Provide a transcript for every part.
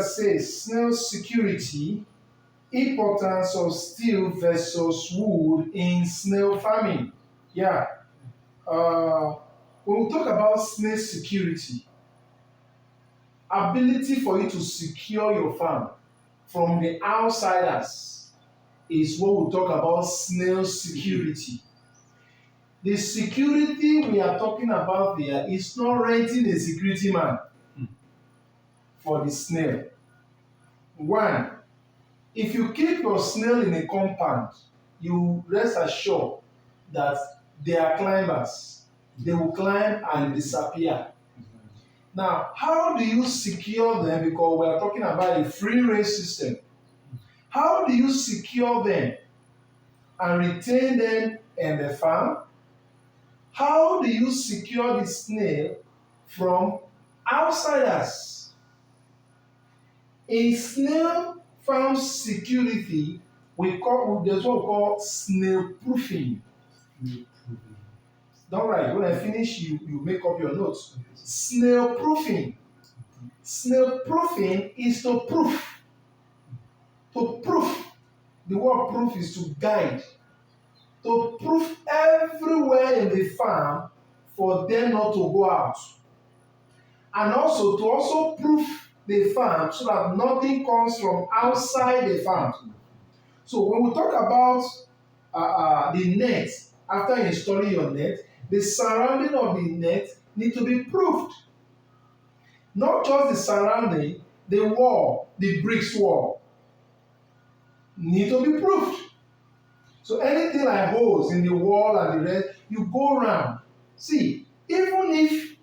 says snail security, importance of steel versus wood in snail farming. Yeah. Uh, when we talk about snail security, ability for you to secure your farm from the outsiders is what we talk about snail security. The security we are talking about there is not renting a security man for the snail. One, if you keep your snail in a compound, you rest assured that they are climbers. They will climb and disappear. Now, how do you secure them? Because we are talking about a free range system. How do you secure them and retain them in the farm? How do you secure the snail from outsiders? In snail farm security, there's what we call snail proofing. Don't write. When I finish, you make up your notes. Snail proofing. Snail proofing is to proof. To proof. The word proof is to guide. To proof everywhere in the farm for them not to go out. And also to also proof the farm so that nothing comes from outside the farm. So when we talk about the net, after installing your net, the surrounding of the net need to be proofed. Not just the surrounding, the wall, the bricks wall need to be proofed. So anything like holes in the wall and the rest, you go around. See, even if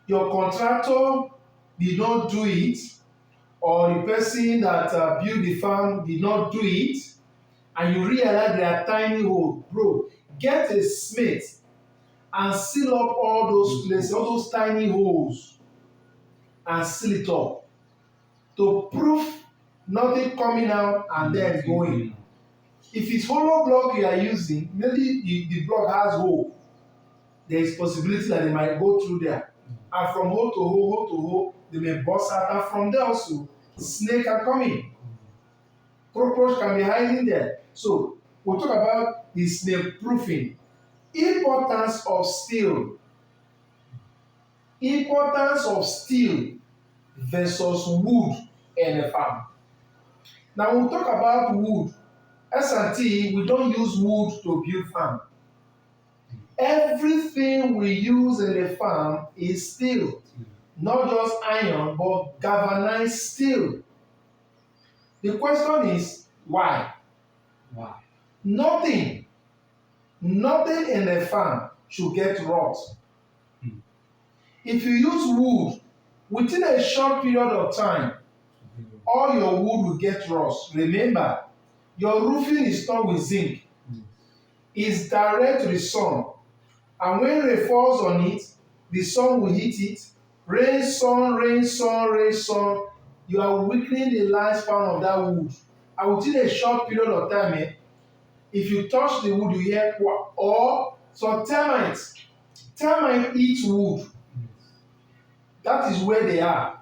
your contractor did not do it, or the person that built the farm did not do it, and you realize there are tiny holes, bro, get a smith and seal up all those places, all those tiny holes, and seal it up to prove nothing coming out and then going. If it's hollow block you are using, maybe the block has hole. There is possibility that they might go through there. And from hole to hole, hole to hole, they may burst out. And from there also, snake can come in. Cockroach can be hiding there. So, we'll talk about the snail proofing. Importance of steel. Importance of steel versus wood in a farm. Now, we'll talk about wood. S&T, we don't use wood to build farm. Everything we use in the farm is steel. Not just iron, but galvanized steel. The question is, why? Why? Nothing in the farm should get rot. If you use wood, within a short period of time, all your wood will get rust. Remember, your roofing is not with zinc. It's direct to the sun. And when rain falls on it, the sun will hit it. Rain, sun, rain, sun, rain, sun. You are weakening the lifespan of that wood. And within a short period of time, if you touch the wood, you hear quack. Or some termites. Termites eat wood. That is where they are.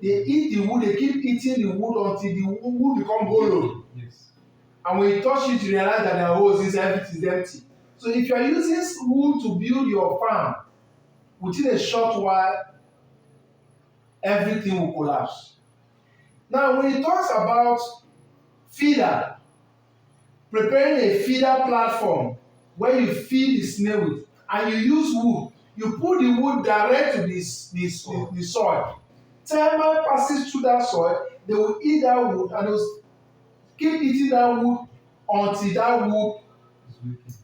They eat the wood, they keep eating the wood until the wood becomes hollow. Yes. And when you touch it, you realize that there are holes inside, everything is empty. So if you are using wood to build your farm, within a short while, everything will collapse. Now, when it talks about feeder, preparing a feeder platform where you feed the snail with, and you use wood, you put the wood direct to the soil. Termite passes through that soil, they will eat that wood and they will keep eating that wood until that wood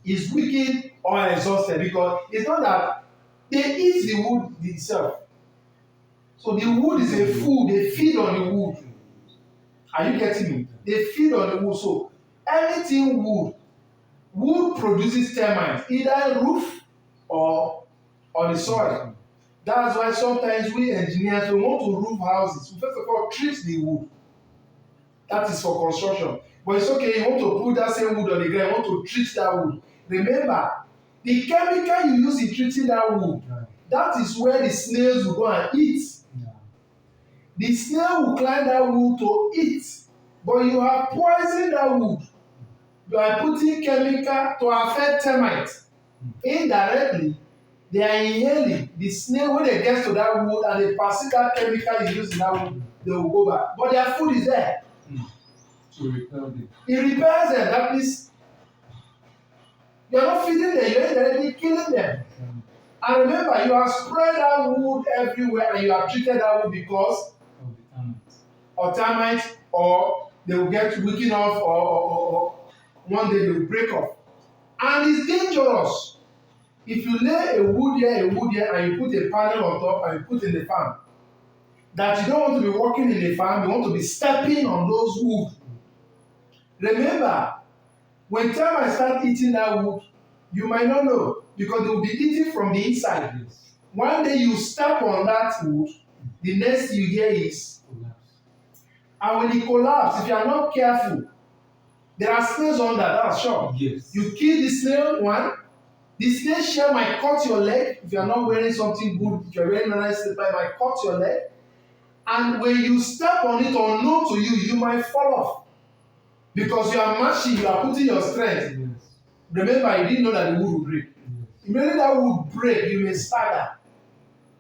is wicked or exhausted, because it's not that they eat the wood itself. So the wood is a food, they feed on the wood. Are you getting me? They feed on the wood. So anything wood produces termites, either roof or on the soil. That's why sometimes we engineers, we want to roof houses. We first of all treat the wood. That is for construction. But it's okay, you want to put that same wood on the ground, you want to treat that wood. Remember, the chemical you use in treating that wood, that is where the snails will go and eat. The snail will climb that wood to eat, but you have poisoned that wood by putting chemical to affect termites. Indirectly, they are inhaling the snail when they get to that wood and they perceive that chemical is used in that wood, they will go back. But their food is there. To repel them. It repels them. That means you are not feeding them, you are indirectly killing them. And remember, you have spread that wood everywhere and you have treated that wood because of termites, or they will get weakened off, or one day they will break off. And it's dangerous. If you lay a wood here, and you put a panel on top and you put in the farm, that you don't want to be working in the farm, you want to be stepping on those wood. Remember, when termites start eating that wood, you might not know because they will be eating from the inside. Yes. One day you step on that wood, the next thing you hear is Collapse. And when it collapses, if you are not careful, there are snails under, that's sure. Yes. You kill the snail, one. The snail shell might cut your leg if you are not wearing something good. If you are wearing a nice slipper, it might cut your leg. And when you step on it unknown to you, you might fall off. Because you are mashing, you are putting your strength. Yes. Remember, you didn't know that the wood would break. Yes. Immediately that wood break, you may stagger.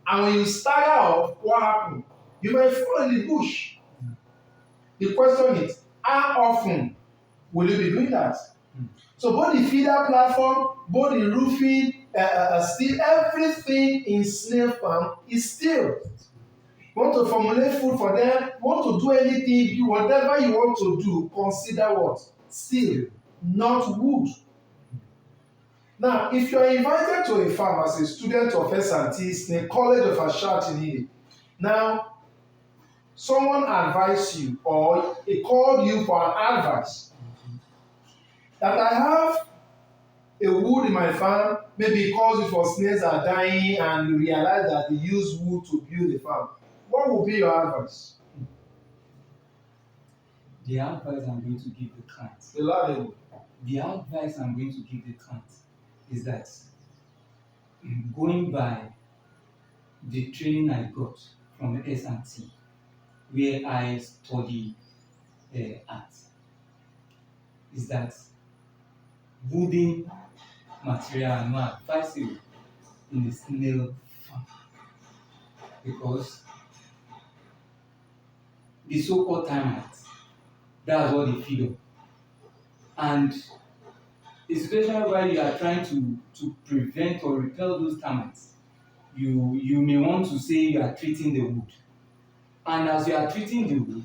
And when you stagger off, what happens? You may fall in the bush. The question is, how often will you be doing that? So both the feeder platform, both the roofing, steel, everything in snail farm is steel. You want to formulate food for them, you want to do anything, whatever you want to do, consider what? Steel, not wood. Now, if you are invited to a farm as a student of S&T Snail, College of Ashanti in Ide, now, someone advised you or he called you for an advice that I have a wood in my farm, maybe he calls you for snails are dying and you realize that they use wood to build the farm. What would be your advice? The advice I'm going to give the client. The advice I'm going to give the client is that going by the training I got from S&T, where I study art, is that wooden material are not advisable in the snail farm because the so-called termites, that's what they feed on. And a situation where you are trying to prevent or repel those termites, you may want to say you are treating the wood. And as you are treating the wood,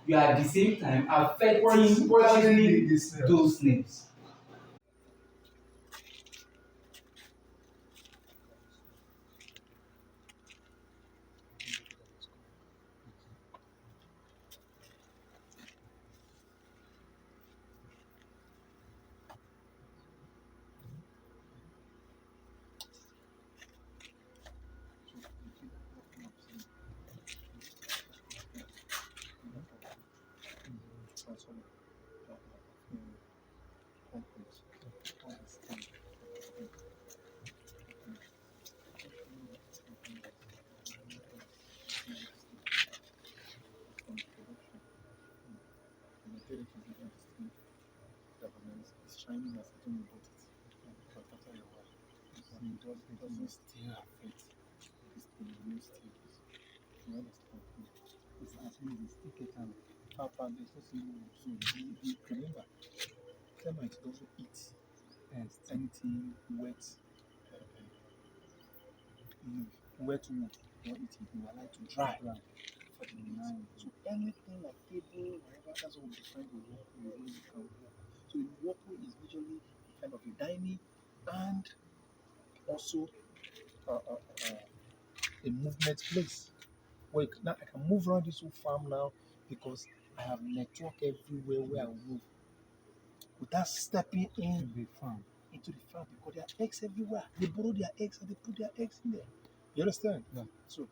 you are at the same time affecting poisoning those snails. shining as I don't know about it. But after a while, it doesn't still affect the new stages. You understand? It's actually the stick it and tap and there's no single so remember, termite doesn't eat anything wet, wet wood. Don't eat it. You are like to dry for the night. So anything like table, whatever, that's what we define the walkway when you can walk. So the walkway is usually kind of a dining and also a movement place where now I can move around this whole farm now because I have network everywhere where I move without stepping in the farm into the farm because there are eggs everywhere. They borrow their eggs and they put their eggs in there. You understand? Yeah. So